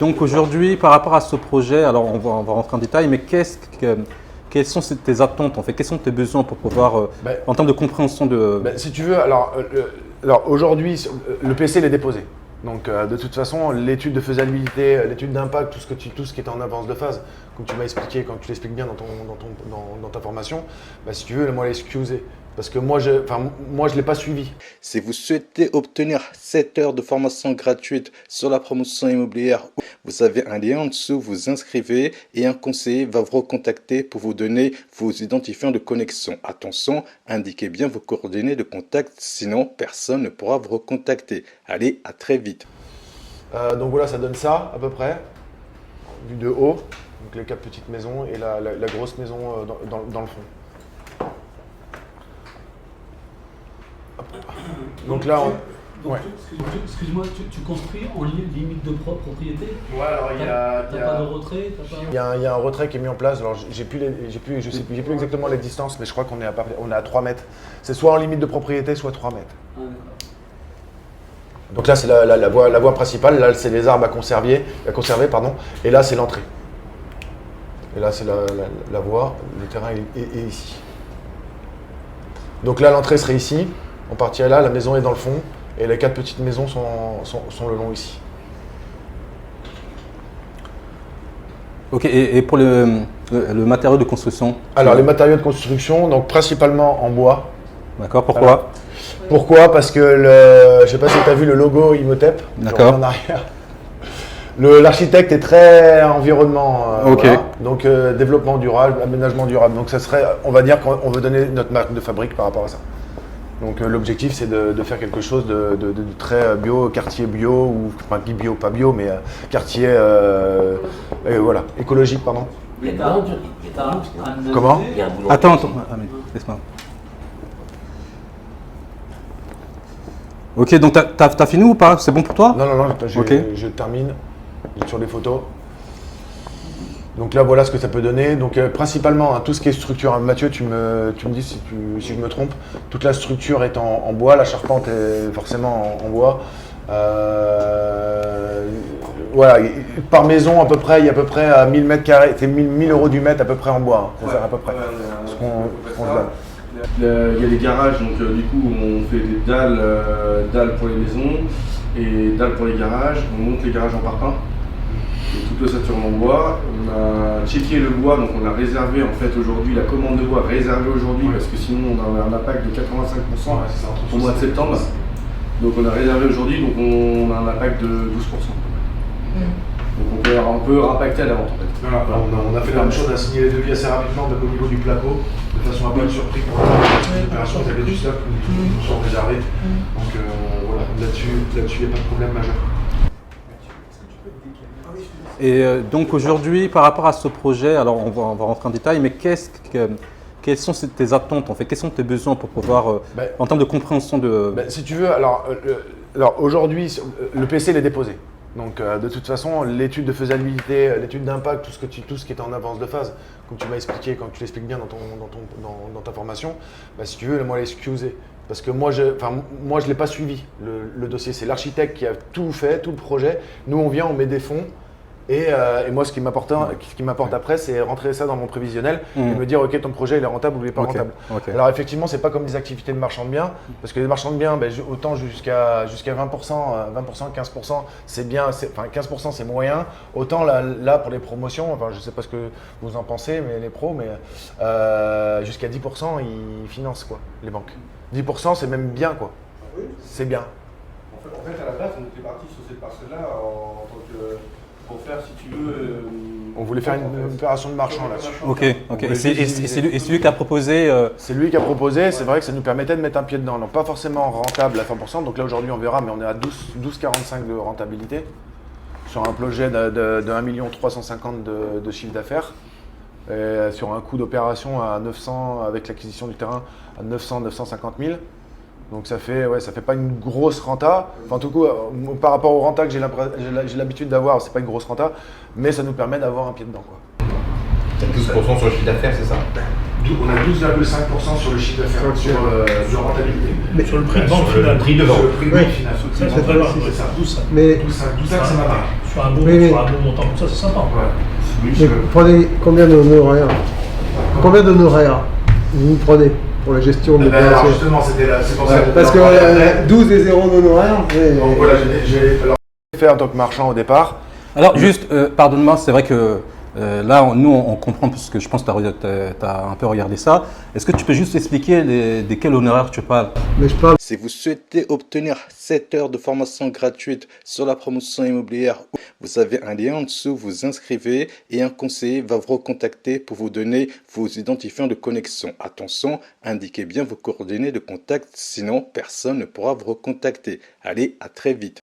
Donc aujourd'hui, par rapport à ce projet, alors on va rentrer en détail, mais quelles sont tes attentes en fait? Quels sont tes besoins pour pouvoir, en termes de compréhension de… Si tu veux, alors aujourd'hui, le PC il est déposé. Donc de toute façon, l'étude de faisabilité, l'étude d'impact, tout ce qui est en avance de phase, comme tu m'as expliqué, quand tu l'expliques bien dans ta formation, si tu veux, moi l'excuser. Parce que moi, je ne l'ai pas suivi. Si vous souhaitez obtenir 7 heures de formation gratuite sur la promotion immobilière, vous avez un lien en dessous, vous inscrivez et un conseiller va vous recontacter pour vous donner vos identifiants de connexion. Attention, indiquez bien vos coordonnées de contact, sinon personne ne pourra vous recontacter. Allez, à très vite. Donc voilà, ça donne ça à peu près, vu de haut. Donc les 4 petites maisons et la grosse maison dans le fond. Donc là, excuse-moi, tu construis en limite de propriété? Ouais, alors t'as pas de retrait, il y a un retrait qui est mis en place. Alors j'ai plus exactement les distances, mais je crois qu'on est à 3 mètres. C'est soit en limite de propriété, soit 3 mètres. Donc là, c'est la voie principale. Là, c'est les arbres à conserver, et là, c'est l'entrée. Et là, c'est la voie. Le terrain est ici. Donc là, l'entrée serait ici. On partirait là, la maison est dans le fond et les 4 petites maisons sont le long ici. Ok, et pour le matériau de construction? Alors les matériaux de construction, donc principalement en bois. D'accord, pourquoi? Pourquoi? Parce que je ne sais pas si tu as vu le logo Imhotep. D'accord. En arrière. L'architecte est très environnement, ok. Voilà. Donc développement durable, aménagement durable. Donc ça serait, on va dire qu'on veut donner notre marque de fabrique par rapport à ça. Donc l'objectif c'est de faire quelque chose de très bio, quartier bio, ou enfin bio, pas bio, mais quartier voilà, écologique, pardon. Comment? Attends, laisse-moi. Ok, donc t'as fini ou pas? C'est bon pour toi? Non, je termine sur les photos. Donc là, voilà ce que ça peut donner. Donc principalement, tout ce qui est structure. Mathieu, tu me dis si je me trompe. Toute la structure est en bois, la charpente est forcément en bois. Voilà, par maison à peu près, il y a à peu près à 1000 mètres carrés, c'est 1000 € du mètre à peu près en bois. C'est ça à peu près. Ce qu'on se donne. Il y a des garages, donc du coup on fait des dalles pour les maisons et dalles pour les garages. On monte les garages en parpaing. Et toute l'ossature en bois. On a checké le bois, donc on a réservé en fait aujourd'hui, la commande de bois réservée aujourd'hui parce que sinon on a un impact de 85% au mois de septembre. Donc on a réservé aujourd'hui, donc on a un impact de 12%. Donc on peut impacter à la vente en fait. Voilà, on a fait la même chose, on a signé les devis assez rapidement au niveau du placo, de façon à pas être surpris pour l'opération, vous avez du stock, nous sommes réservés. Donc voilà, là-dessus, il n'y a pas de problème majeur. Et donc aujourd'hui, par rapport à ce projet, alors on va rentrer en détail, mais quelles sont tes attentes en fait? Quels sont tes besoins pour pouvoir, en termes de compréhension de… Si tu veux, alors aujourd'hui, le PC il est déposé. Donc de toute façon, l'étude de faisabilité, l'étude d'impact, tout ce qui est en avance de phase, comme tu m'as expliqué, quand tu l'expliques bien dans ta formation, si tu veux, moi l'excuser. Parce que moi, je ne l'ai pas suivi, le dossier. C'est l'architecte qui a tout fait, tout le projet. Nous, on vient, on met des fonds. Et moi, ce qui m'apporte après, c'est rentrer ça dans mon prévisionnel et me dire, ok, ton projet il est rentable ou il n'est pas rentable. Alors effectivement, c'est pas comme des activités de marchand de biens, parce que les marchands de biens, autant jusqu'à 20%, 15%, c'est bien, enfin 15% c'est moyen. Autant là pour les promotions, enfin je sais pas ce que vous en pensez, mais les pros, mais jusqu'à 10% ils financent quoi, les banques. 10% c'est même bien quoi. C'est bien. En fait, à la base, on était parti sur cette parcelle-là en tant que… pour faire, si tu veux… On voulait faire une opération de marchand là-dessus. Ok. Et c'est lui qui a proposé… C'est lui qui a proposé, c'est vrai que ça nous permettait de mettre un pied dedans. Donc pas forcément rentable à 100%, donc là aujourd'hui on verra, mais on est à 12,45 de rentabilité sur un projet de 1 350 000 de chiffre d'affaires. Et sur un coût d'opération à 900, avec l'acquisition du terrain, à 950 000. Donc ça fait pas une grosse renta. Enfin, en tout cas, par rapport au renta que j'ai l'habitude d'avoir, c'est pas une grosse renta, mais ça nous permet d'avoir un pied dedans, quoi. 12% sur le chiffre d'affaires, c'est ça? 12,45 on a 12,5% sur le chiffre d'affaires, sur de rentabilité. Mais Sur le prix de sur vente le final. prix de Sur vente. le prix de Oui. vente final. Ça, Sur c'est très bien. c'est ça. 12,5. Mais 12,5, ça m'a marqué. Sur un bon, Oui, sur un bon montant comme ça, c'est sympa. Ouais. Oui, mais vous prenez combien d'honoraires? Combien d'honoraires vous prenez pour la gestion de alors l'opération? justement, c'est pour ça que Parce que 12 et 0 d'honoraires, donc voilà, j'ai fait en tant que marchand au départ. Alors juste, pardonne-moi, c'est vrai que là, nous, on comprend parce que je pense que tu as un peu regardé ça. Est-ce que tu peux juste expliquer de quel honoraire tu parles? mais je parle. Si vous souhaitez obtenir 7 heures de formation gratuite sur la promotion immobilière, vous avez un lien en dessous, vous inscrivez et un conseiller va vous recontacter pour vous donner vos identifiants de connexion. Attention, indiquez bien vos coordonnées de contact, sinon personne ne pourra vous recontacter. Allez, à très vite.